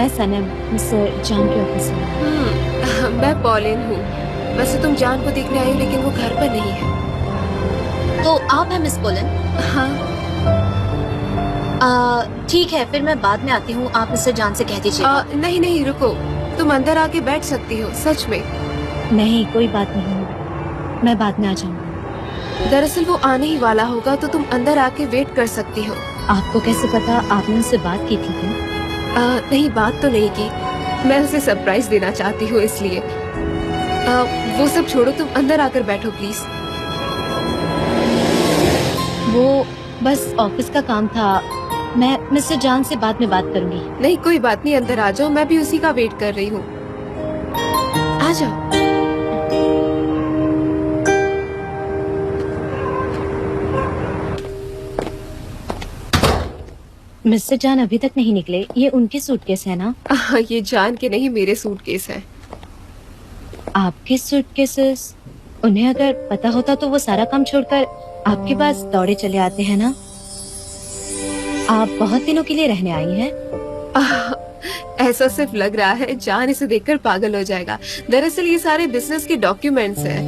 मैं सनम, मिस्टर जान के ऑफिस में। मैं पॉलिन हूँ। वैसे तुम जान को देखने आई हो लेकिन वो घर पर नहीं है। तो आप हैं मिस पोलन? हाँ। ठीक है, फिर मैं बाद में आती हूँ, आप मिस्टर जान से कह दीजिएगा। नहीं नहीं रुको, तुम अंदर आके बैठ सकती हो, सच में। नहीं, कोई बात नहीं, मैं बाद में आ जाऊंगी। दरअसल वो आने ही वाला होगा तो तुम अंदर आके वेट कर सकती हो। आपको कैसे पता? आपने उससे बात की थी क्या? नहीं, बात तो नहीं की, मैं उसे सरप्राइज देना चाहती हूँ इसलिए। वो सब छोड़ो, तुम अंदर आकर बैठो प्लीज। वो बस ऑफिस का काम था, मैं मिस्टर जान से बाद में बात करूंगी। नहीं कोई बात नहीं, अंदर आ जाओ, मैं भी उसी का वेट कर रही हूँ। आ जाओ। मिस्टर जान अभी तक नहीं निकले, ये उनके सूटकेस है ना? ये जान के नहीं, मेरे सूटकेस है। आपके सूटकेसेस? उन्हें अगर पता होता तो वो सारा काम छोड़कर आपके पास दौड़े चले आते हैं ना। आप बहुत दिनों के लिए रहने आई हैं? ऐसा सिर्फ लग रहा है, जान इसे देखकर पागल हो जाएगा। दरअसल ये सारे बिजनेस के डॉक्यूमेंट्स हैं।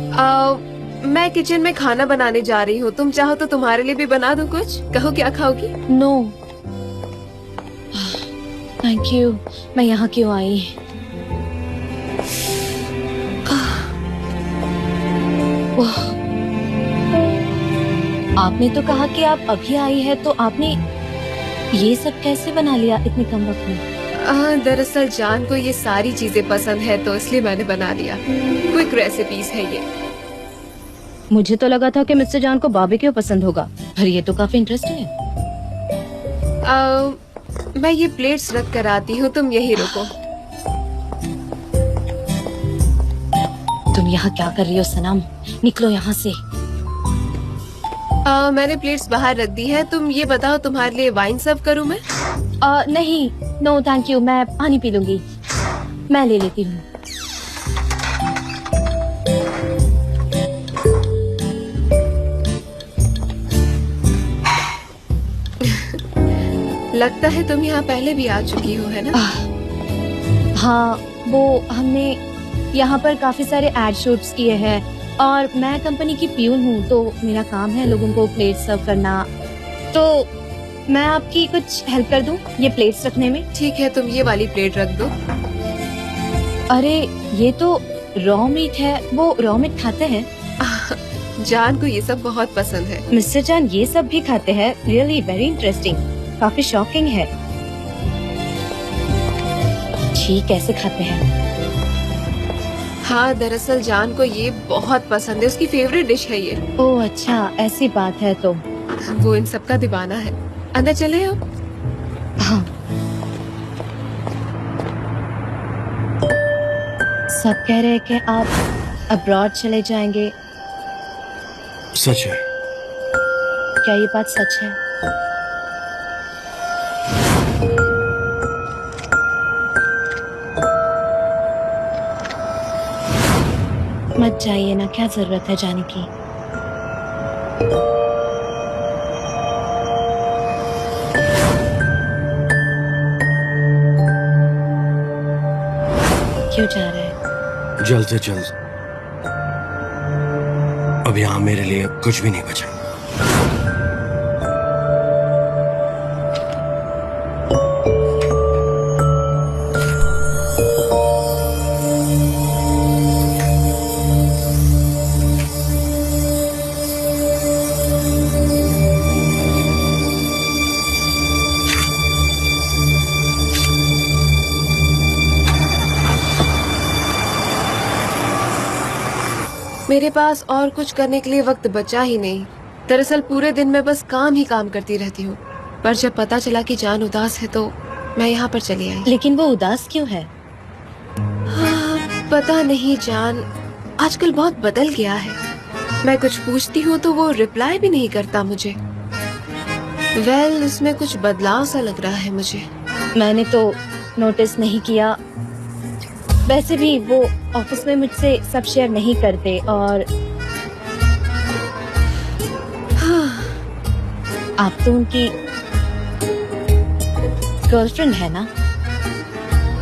मैं किचन में खाना बनाने जा रही हूँ, तुम चाहो तो तुम्हारे लिए भी बना दूँ कुछ। कहो क्या खाओगी? नो थैंक यू, मैं यहाँ क्यों आई? आपने तो कहा कि आप अभी आई है, तो आपने ये सब कैसे बना लिया इतने कम वक्त में? दरअसल जान को ये सारी चीजें पसंद है तो इसलिए मैंने बना लिया। क्विक रेसिपीज है ये। मुझे तो लगा था कि मिस्टर जान को बारबेक्यू पसंद होगा, पर ये तो काफी इंटरेस्टिंग है। मैं ये प्लेट्स रख कर आती हूँ, तुम यही रुको। तुम यहाँ क्या कर रही हो सनम? निकलो यहाँ से। मैंने प्लेट्स बाहर रख दी है, तुम ये बताओ तुम्हारे लिए वाइन सर्व करूँ मैं? नहीं, नो थैंक यू, मैं पानी पी लूंगी, मैं ले लेती हूँ। लगता है तुम यहाँ पहले भी आ चुकी हो, है ना? हाँ, वो हमने यहाँ पर काफी सारे एड शूट्स किए हैं और मैं कंपनी की प्यून हूँ, तो मेरा काम है लोगों को प्लेट सर्व करना। तो मैं आपकी कुछ हेल्प कर दूँ ये प्लेट्स रखने में? ठीक है, तुम ये वाली प्लेट रख दो। अरे ये तो रॉ मीट है, वो रॉ मीट खाते हैं? जान को ये सब बहुत पसंद है। मिस्टर जान ये सब भी खाते हैं? रियली वेरी इंटरेस्टिंग, काफी शॉकिंग है। जी कैसे खाते हैं? हाँ, दरअसल जान को ये बहुत पसंद है, उसकी फेवरेट डिश है ये। ओह अच्छा, ऐसी बात है। तो वो इन सब का दीवाना है। अंदर चले हो? हाँ। सब कह रहे हैं कि आप अब्रॉड चले जाएंगे। सच है। क्या ये बात सच है? मत जाइए ना, क्या जरूरत है जाने की। क्यों जा रहे हैं? जल्द से जल्द। अब यहाँ मेरे लिए कुछ भी नहीं बचा। मेरे पास और कुछ करने के लिए वक्त बचा ही नहीं। दरअसल पूरे दिन में बस काम ही काम करती रहती हूँ, पर जब पता चला कि जान उदास है तो मैं यहाँ पर चली आई। लेकिन वो उदास क्यों है? पता नहीं, जान आजकल बहुत बदल गया है। मैं कुछ पूछती हूँ तो वो रिप्लाई भी नहीं करता मुझे। वेल, उसमें कुछ बदलाव सा लग रहा है मुझे। मैंने तो नोटिस नहीं किया। वैसे भी वो ऑफिस में मुझसे सब शेयर नहीं करते। और हाँ। आप तो उनकी गर्लफ्रेंड है ना?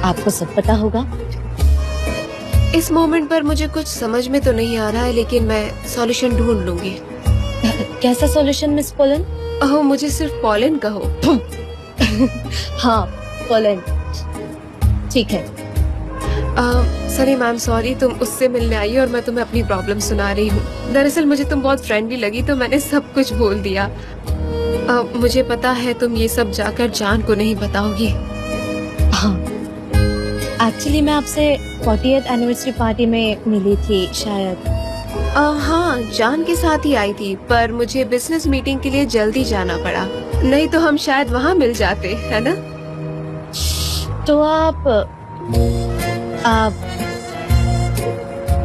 आपको सब पता होगा। इस मोमेंट पर मुझे कुछ समझ में तो नहीं आ रहा है, लेकिन मैं सॉल्यूशन ढूंढ लूंगी। कैसा सॉल्यूशन मिस पोलन? ओह, मुझे सिर्फ पोलन कहो। हाँ, पोलन ठीक है। सनी मैम सॉरी, तुम उससे मिलने आई और मैं तुम्हें अपनी प्रॉब्लम सुना रही हूँ। दरअसल मुझे तुम बहुत फ्रेंडली लगी तो मैंने सब कुछ बोल दिया। मुझे पता है तुम ये सब जाकर जान को नहीं बताओगी। हाँ, एक्चुअली मैं आपसे 40th एनिवर्सरी पार्टी में मिली थी शायद। हाँ, जान के साथ ही आई थी, पर मुझे बिजनेस मीटिंग के लिए जल्दी जाना पड़ा, नहीं तो हम शायद वहाँ मिल जाते, है ना? तो आप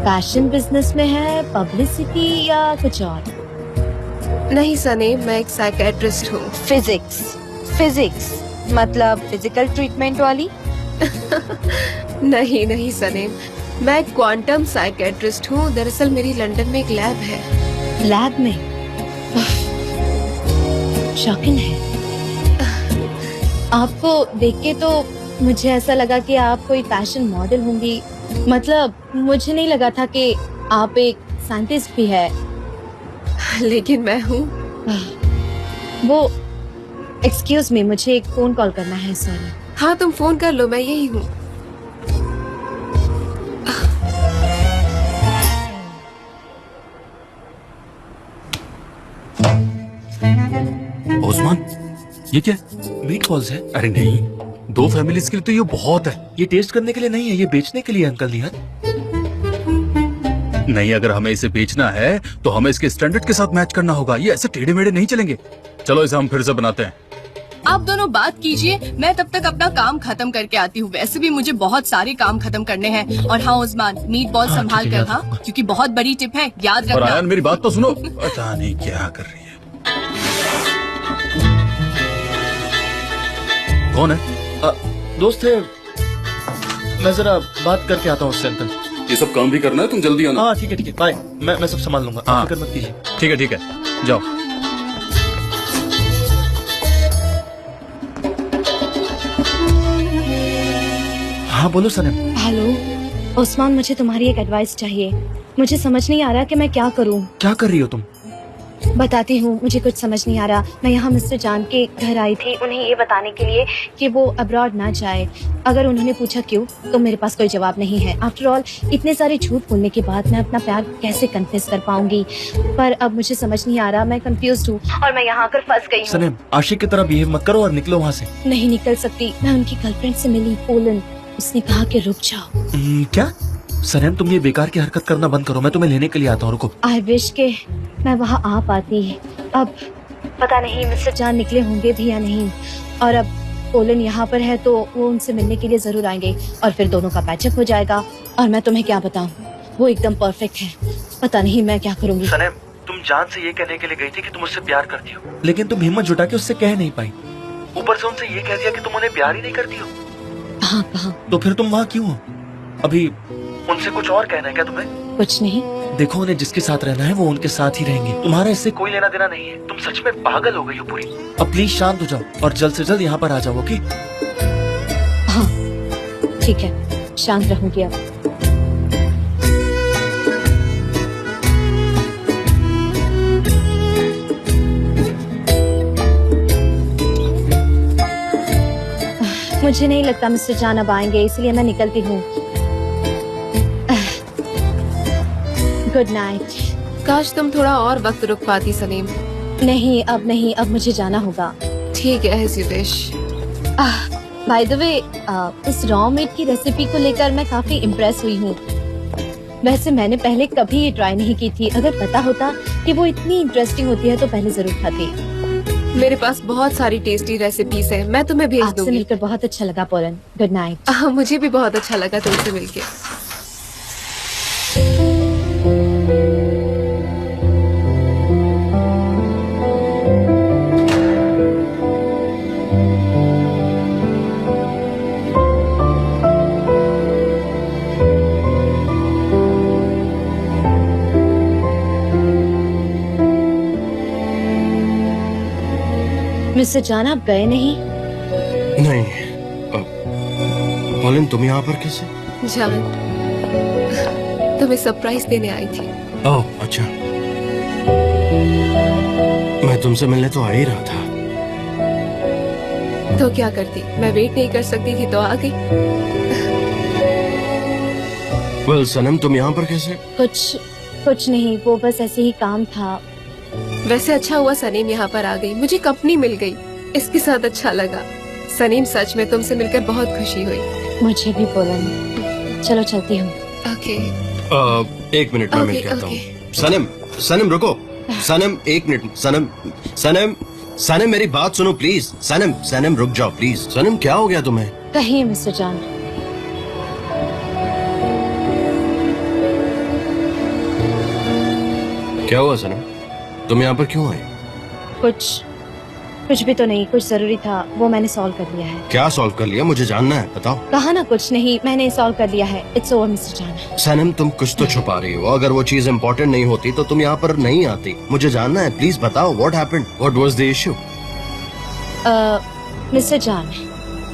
फैशन बिजनेस में है, पब्लिसिटी या कुछ और? नहीं सनी, मैं एक साइकेट्रिस्ट हूँ। फिजिक्स मतलब फिजिकल ट्रीटमेंट वाली? नहीं नहीं सनी, मैं क्वांटम साइकेट्रिस्ट हूँ। दरअसल मेरी लंदन में एक लैब है। लैब में? शॉकिंग है। आपको देख के तो मुझे ऐसा लगा कि आप कोई फैशन मॉडल होंगी। मतलब मुझे नहीं लगा था कि आप एक साइंटिस्ट भी है। लेकिन मैं हूँ। वो एक्सक्यूज मी, मुझे एक फोन कॉल करना है। सॉरी। हाँ, तुम फोन कर लो, मैं यही हूँ। ओस्मान, ये क्या? मीट बॉल्स है? अरे नहीं, 2 फैमिलीज के लिए तो ये बहुत है। ये टेस्ट करने के लिए नहीं है, ये बेचने के लिए अंकल निहाल। नहीं, अगर हमें इसे बेचना है तो हमें इसके स्टैंडर्ड के साथ मैच करना होगा। ये ऐसे टेढ़े मेढ़े नहीं चलेंगे। चलो इसे हम फिर से बनाते हैं। आप दोनों बात कीजिए, मैं तब तक अपना काम खत्म करके आती हूँ। वैसे भी मुझे बहुत सारे काम खत्म करने हैं। और हाँ उस्मान, मीट बॉल संभाल ठीक है, कर, हाँ, क्योंकि बहुत बड़ी टिप है, याद और रखना। आयन मेरी बात तो सुनो। पता नहीं क्या कर रही है। कौन है? दोस्त है, मैं जरा बात करके आता हूँ उससे अंकल। ये सब काम भी करना है, तुम जल्दी आना। हाँ ठीक है, बाय। मैं सब संभाल लूंगा, हाँ। आप फिक्र मत कीजिए। ठीक है, जाओ। हाँ बोलो सनम। हेलो उस्मान, मुझे तुम्हारी एक एडवाइस चाहिए। मुझे समझ नहीं आ रहा कि मैं क्या करूं। क्या कर रही हो तुम? बताती हूँ, मुझे कुछ समझ नहीं आ रहा। मैं यहाँ मिस्टर जान के घर आई थी उन्हें ये बताने के लिए कि वो अब्रॉड ना जाए। अगर उन्होंने पूछा क्यों, तो मेरे पास कोई जवाब नहीं है। आफ्टर ऑल, इतने सारे झूठ बोलने के बाद मैं अपना प्यार कैसे कन्फेस कर पाऊंगी? पर अब मुझे समझ नहीं आ रहा, मैं कंफ्यूज हूँ और मैं यहाँ आकर फंस गई हूँ। सनम, आशिक की तरह बिहेव मत करो और निकलो वहाँ से। नहीं निकल सकती। मैं उनकी गर्लफ्रेंड से मिली, पोलन। उसने कहा कि रुक जाओ। क्या? सनम, तुम ये बेकार की हरकत करना बंद करो। मैं तुम्हें लेने के लिए आता हूँ, रुको। आई विश के मैं वहाँ आ पाती। अब पता नहीं मिस्टर जान निकले होंगे भी या नहीं। और अब पोलन यहाँ पर है तो वो उनसे मिलने के लिए जरूर आएंगे और फिर दोनों का पैचअप हो जाएगा। और मैं तुम्हें क्या बताऊँ, वो एकदम परफेक्ट है। पता नहीं मैं क्या करूँगी। सनम, तुम जान से ये कहने के लिए गई थी कि तुम उससे प्यार करती हो, लेकिन तुम हिम्मत जुटा के उससे कह नहीं पाई। ऊपर से उनसे ये कह दिया कि तुम उन्हें प्यार ही नहीं करती हो। हाँ कहा। तो फिर तुम वहाँ क्यों हो? अभी उनसे कुछ और कहना है क्या तुम्हें? कुछ नहीं। देखो, उन्हें जिसके साथ रहना है वो उनके साथ ही रहेंगे। तुम्हारा इससे कोई लेना देना नहीं है। तुम सच में पागल हो गई हो पूरी। अब प्लीज शांत हो जाओ और जल्द से जल्द यहाँ पर आ जाओ, ओके? हाँ ठीक है, शांत रहूंगी अब। मुझे नहीं लगता मिस्टर जान अब आएंगे, इसलिए मैं निकलती हूँ। Good night. काश तुम थोड़ा और वक्त रुक पाती सलीम। नहीं अब नहीं, अब मुझे जाना होगा। ठीक है, as you wish। By the way, इस रॉ मीट की रेसिपी को लेकर मैं काफी इम्प्रेस हुई हूँ। वैसे मैंने पहले कभी ये ट्राई नहीं की थी। अगर पता होता कि वो इतनी इंटरेस्टिंग होती है तो पहले जरूर खाती। मेरे पास बहुत सारी टेस्टी रेसिपीज है, मैं तुम्हें भेज आपसे दूंगी। मिलकर बहुत अच्छा लगा पोलन। Good night. मुझे भी बहुत अच्छा लगा तुमसे मिलके। मिस्टर जान, आप गए नहीं? नहीं, पॉलिन तुम यहाँ पर कैसे? जान, तुम्हें सरप्राइज देने आई थी। ओह अच्छा, मैं तुमसे मिलने तो आ ही रहा था। तो क्या करती, मैं वेट नहीं कर सकती थी तो आ गई। वेल सनम तुम यहाँ पर कैसे? कुछ नहीं, वो बस ऐसे ही काम था। वैसे अच्छा हुआ सनीम यहाँ पर आ गई, मुझे कंपनी मिल गई, इसके साथ अच्छा लगा। सनीम सच में तुमसे मिलकर बहुत खुशी हुई। मुझे भी बोलन। चलो चलती हूँ। ओके। एक मिनट में मिल के आता हूँ। सनम सनम रुको, सनम एक मिनट, सनम सनम सनम मेरी बात सुनो प्लीज। सनम सनम रुक जाओ प्लीज। सनम क्या हो गया तुम्हें? कहिए मिस्टर जान। क्या हुआ सनम, तुम यहाँ पर क्यों आए? कुछ भी तो नहीं, कुछ जरूरी था, वो मैंने सॉल्व कर लिया है। क्या सॉल्व कर लिया, मुझे जानना है, बताओ। कहा ना कुछ नहीं, मैंने सॉल्व कर लिया है। इट्स ओवर मिस्टर जान। सनम तुम कुछ तो छुपा रही हो, अगर वो चीज इम्पोर्टेंट नहीं होती तो तुम यहाँ पर नहीं आती। मुझे जानना है, प्लीज बताओ what happened, what was the issue? Mister जान,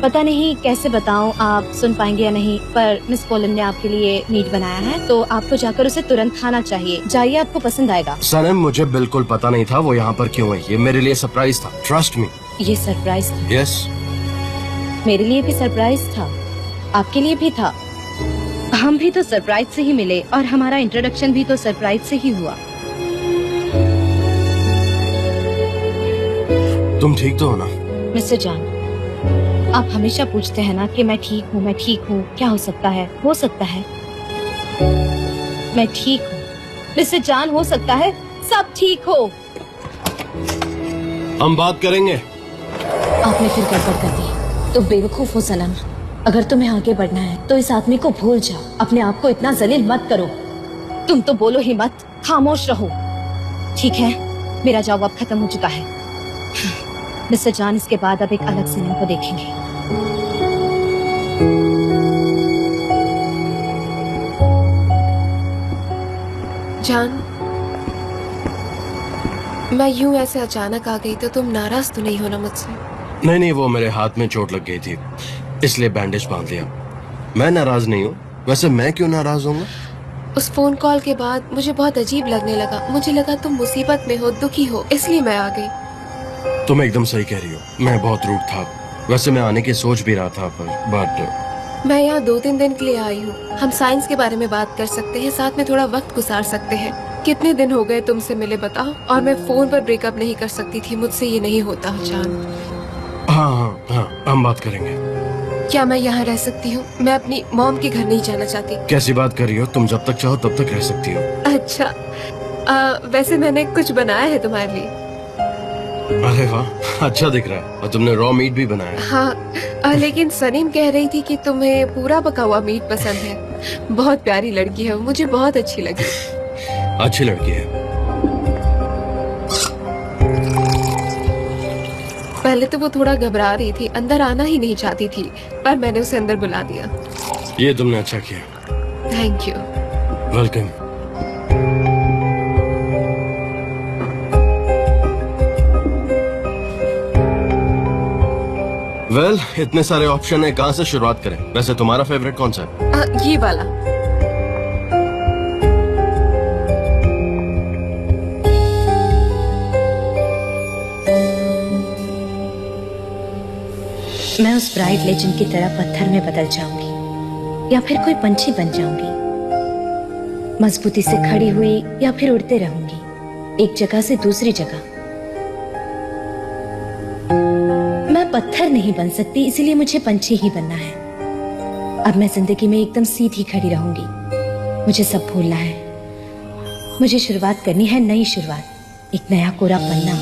पता नहीं कैसे बताऊं, आप सुन पाएंगे या नहीं, पर मिस पोलन ने आपके लिए मीट बनाया है, तो आपको जाकर उसे तुरंत खाना चाहिए। जाइए, आपको पसंद आएगा। सनम मुझे बिल्कुल पता नहीं था वो यहाँ पर क्यों है, ये मेरे लिए सरप्राइज था, ट्रस्ट मी। ये सरप्राइज था? यस। मेरे लिए भी सरप्राइज था, आपके लिए भी था। हम भी तो सरप्राइज से ही मिले और हमारा इंट्रोडक्शन भी तो सरप्राइज से ही हुआ। तुम ठीक तो हो ना? मिस्टर जान, आप हमेशा पूछते हैं ना कि मैं ठीक हूँ, क्या हो सकता है? हो सकता है मैं ठीक हूँ मिस्टर जान, हो सकता है सब ठीक हो। हम बात करेंगे। आपने फिर गड़बड़ कर दी। तो बेवकूफ हो सनम, अगर तुम्हें आगे बढ़ना है तो इस आदमी को भूल जाओ, अपने आप को इतना जलील मत करो। तुम तो बोलो ही मत, खामोश रहो। ठीक है, मेरा जॉब अब खत्म हो चुका है। मिस्टर जान, इसके बाद अब एक अलग सनम को देखेंगे। जान, मैं यूं ऐसे अचानक आ गई तो तुम नाराज तो नहीं होना मुझसे? नहीं, वो मेरे हाथ में चोट लग गई थी, इसलिए बैंडेज बांध दिया। मैं नाराज नहीं हूँ, वैसे मैं क्यों नाराज होऊंगा? उस फोन कॉल के बाद मुझे बहुत अजीब लगने लगा। मुझे लगा तुम मुसीबत में हो, दुखी हो, इसलिए मैं आ गई। तुम एकदम सही कह रही हो, मैं बहुत रूड था। वैसे मैं आने की सोच भी रहा था, बट मैं यहाँ 2-3 दिन के लिए आई हूँ। हम साइंस के बारे में बात कर सकते हैं, साथ में थोड़ा वक्त गुजार सकते हैं। कितने दिन हो गए तुमसे मिले बताओ? और मैं फोन पर ब्रेकअप नहीं कर सकती थी, मुझसे ये नहीं होता जान। हाँ, हम बात करेंगे। क्या मैं यहाँ रह सकती हूँ? मैं अपनी मॉम के घर नहीं जाना चाहती। कैसी बात कर रही हो, तुम जब तक चाहो तब तक रह सकती हो। अच्छा, वैसे मैंने कुछ बनाया है तुम्हारे लिए। अरे वाह, अच्छा दिख रहा है। और तुमने रॉ मीट भी बनाया? हाँ, लेकिन सनीम कह रही थी कि तुम्हें पूरा पका हुआ मीट पसंद है। बहुत प्यारी लड़की है, मुझे बहुत अच्छी लगी। अच्छी लड़की है। पहले तो वो थोड़ा घबरा रही थी, अंदर आना ही नहीं चाहती थी, पर मैंने उसे अंदर बुला दिया। ये तुमने अच्छा किया। Thank you. वेलकम। वेल, इतने सारे ऑप्शन है, कहाँ से शुरुआत करें? वैसे तुम्हारा फेवरेट कौन सा है? ये वाला। मैं उस ब्राइट लेजेंड की तरह पत्थर में बदल जाऊंगी या फिर कोई पंछी बन जाऊंगी, मजबूती से खड़ी हुई या फिर उड़ते रहूंगी एक जगह से दूसरी जगह। मैं पत्थर नहीं बन सकती, इसीलिए मुझे पंछी ही बनना है। अब मैं जिंदगी में एकदम सीधी खड़ी रहूंगी। मुझे सब भूलना है, मुझे शुरुआत करनी है, नई शुरुआत। एक नया कोरा पन्ना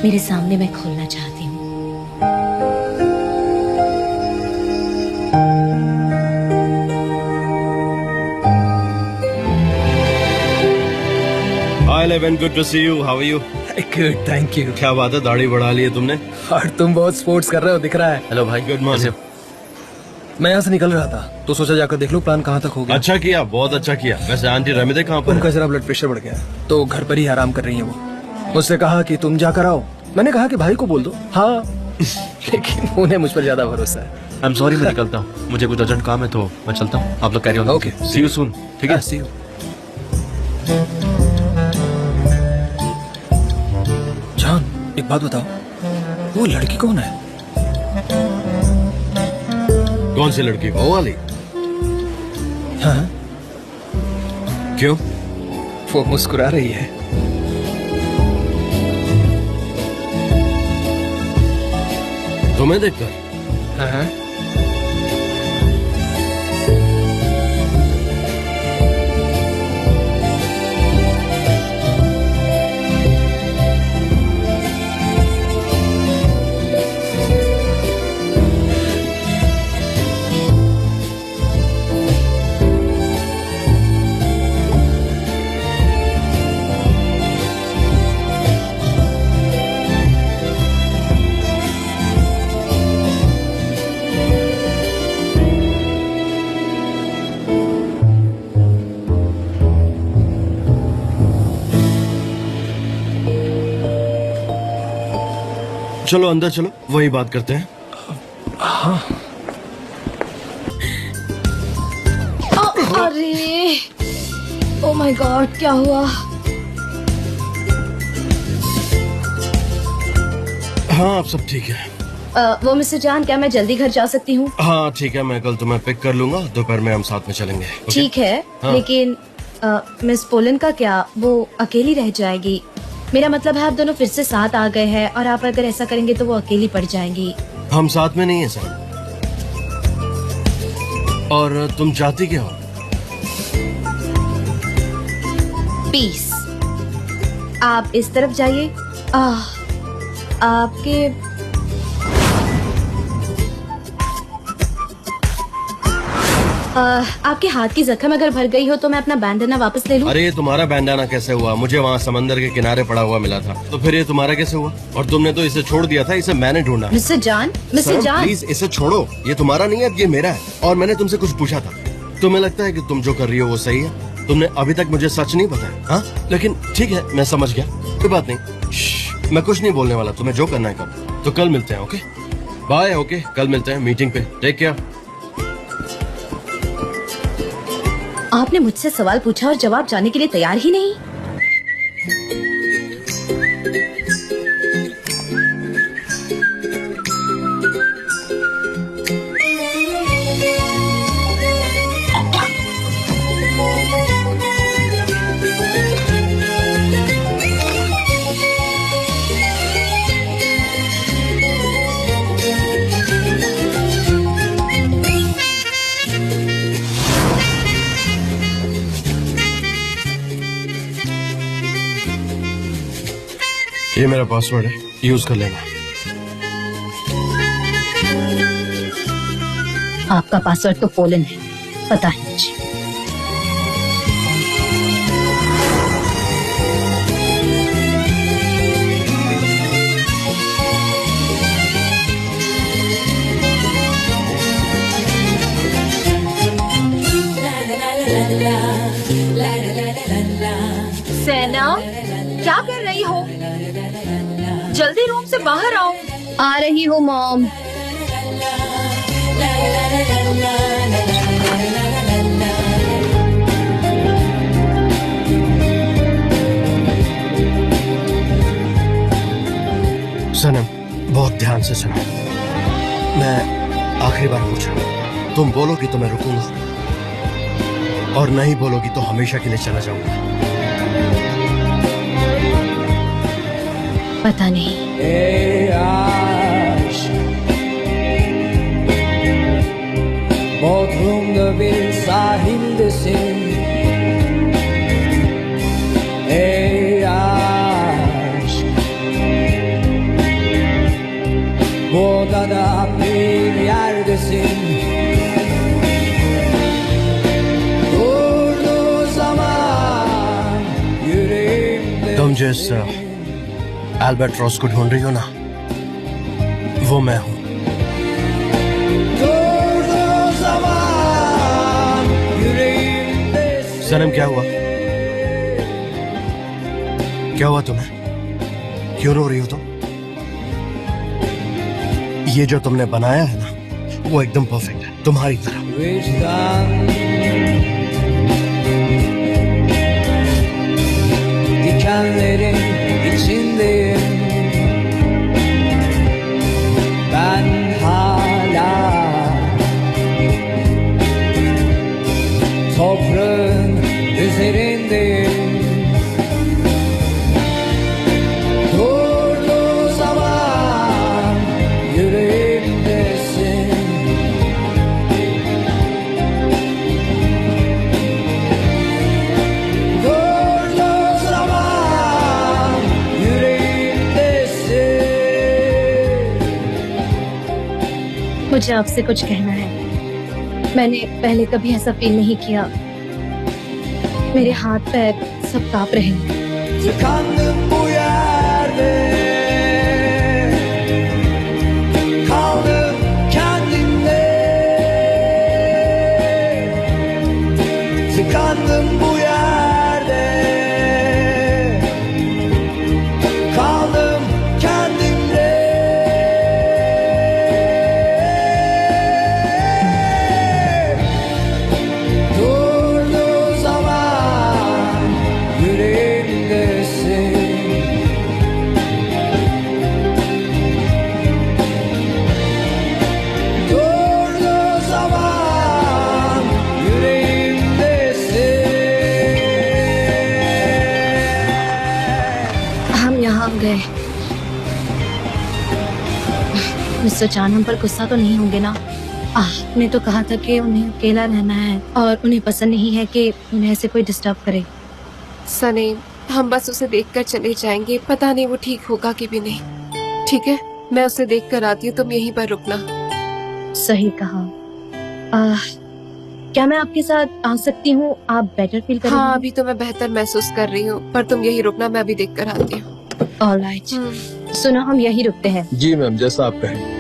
मेरे सामने मैं खोलना चाहती हूँ। Hi Levin, good to see you. How are you? Good, thank you. क्या बात है, दाढ़ी बढ़ा ली है तुमने? और तुम बहुत स्पोर्ट्स कर रहे हो, दिख रहा है। हेलो भाई, गुड मॉर्निंग। मैं यहाँ से निकल रहा था तो सोचा जाकर देख लूं प्लान कहाँ तक हो गया। अच्छा किया, बहुत अच्छा किया। वैसे आंटी रमिदे कहाँ पर? उनका जरा ब्लड प्रेशर बढ़ गया है तो घर पर ही आराम कर रही है वो। मुझसे कहा कि तुम जाकर आओ। मैंने कहा कि भाई को बोल दो। हाँ लेकिन उन्हें मुझ पर ज्यादा भरोसा है। आई एम सॉरी, मैं निकलता हूँ, मुझे कुछ अर्जेंट काम है तो मैं चलता हूँ। आप लोग carry on. Okay. See you soon. ठीक है, सी यू। जान, एक बात बताओ, वो लड़की कौन है? कौन सी लड़की? वो वाली? हाँ, क्यों? वो मुस्कुरा रही है। तुम्हें देखकर? हाँ, चलो अंदर चलो, वही बात करते हैं। अरे ओ माय गॉड, क्या हुआ? हाँ अब सब ठीक है। वो मिस्टर जान, क्या मैं जल्दी घर जा सकती हूँ? हाँ ठीक है, मैं कल तुम्हें पिक कर लूंगा, दोपहर में हम साथ में चलेंगे। ओके? ठीक है, हाँ। लेकिन मिस पोलन का क्या? वो अकेली रह जाएगी। मेरा मतलब है आप दोनों फिर से साथ आ गए हैं और आप अगर ऐसा करेंगे तो वो अकेली पड़ जाएंगी। हम साथ में नहीं है सर। और तुम चाहती क्या हो? पीस। आप इस तरफ जाइए। आपके आपके हाथ की जख्म अगर भर गई हो तो मैं अपना बैंडना वापस ले लूं? अरे ये तुम्हारा बैंडाना कैसे हुआ? मुझे वहाँ समंदर के किनारे पड़ा हुआ मिला था, तो फिर ये तुम्हारा कैसे हुआ? और तुमने तो इसे छोड़ दिया था, इसे मैंने ढूंढा। मिस्टर जान, मिस्टर जान, प्लीज इसे छोड़ो, ये तुम्हारा नहीं है, अब ये मेरा है। और मैंने तुमसे कुछ पूछा था, तुम्हें लगता है कि तुम जो कर रही हो वो सही है? तुमने अभी तक मुझे सच नहीं बताया। हाँ लेकिन ठीक है, मैं समझ गया, कोई बात नहीं। श्श, मैं कुछ नहीं बोलने वाला, तुम्हें जो करना है करो। तो कल मिलते हैं। Okay bye. ओके कल मिलते हैं मीटिंग पे। Take care. आपने मुझसे सवाल पूछा और जवाब जाने के लिए तैयार ही नहीं। ये मेरा पासवर्ड है, यूज कर लेना। आपका पासवर्ड तो पोलन है, पता है मुझे। सेना, क्या कर रही हो? जल्दी रूम से बाहर आओ। आ रही हूँ मॉम। सनम बहुत ध्यान से सुनो, मैं आखिरी बार पूछ रहा हूँ, तुम बोलोगी तो मैं रुकूंगा, और नहीं बोलोगी तो हमेशा के लिए चला जाऊंगा। पता नहीं। Bodrum'da bir sahildesin. Ey aşk, bu odada bir yerdesin. Durduğu zaman yüreğimde. तुम जिस एल्बर्ट्रॉस को ढूंढ रही हो ना, वो मैं हूँ। सनम क्या हुआ? क्या हुआ तुम्हें? क्यों रो रही हो तुम? ये जो तुमने बनाया है ना, वो एकदम परफेक्ट है, तुम्हारी तरह। Dikenlerin içindeyim. Ben hala toprağın üzerindeyim. Durduğu zaman yüreğimdesin. Durduğu zaman yüreğimdesin. मुझे आपसे कुछ कहना है। मैंने पहले कभी ऐसा फील नहीं किया। मेरे हाथ पैर सब कांप रहे हैं। Tıkandım bu yerde. Kaldım kendimde. Tıkandım bu yerde. Kaldım kendimde. Durduğu zaman yüreğimdesin. Durduğu zaman yüreğimdesin. हम यहाँ गए। मिस्टर चानम पर गुस्सा तो नहीं होंगे ना? आपने तो कहा था कि उन्हें अकेला रहना है और उन्हें पसंद नहीं है कि उन्हें ऐसे कोई डिस्टर्ब करे। सनी, हम बस उसे देखकर चले जाएंगे, पता नहीं वो ठीक होगा कि भी नहीं। ठीक है, मैं उसे देख कर आती हूँ, तुम यहीं पर रुकना। सही कहा। क्या मैं आपके साथ आ सकती हूँ? आप बेटर फील करेंगे? हाँ, अभी तो मैं बेहतर महसूस कर रही हूँ, पर तुम यहीं रुकना, मैं अभी देख कर आती हूँ। ऑलराइट। सुनो, हम यहीं रुकते हैं। जी मैम, जैसा आप कहें।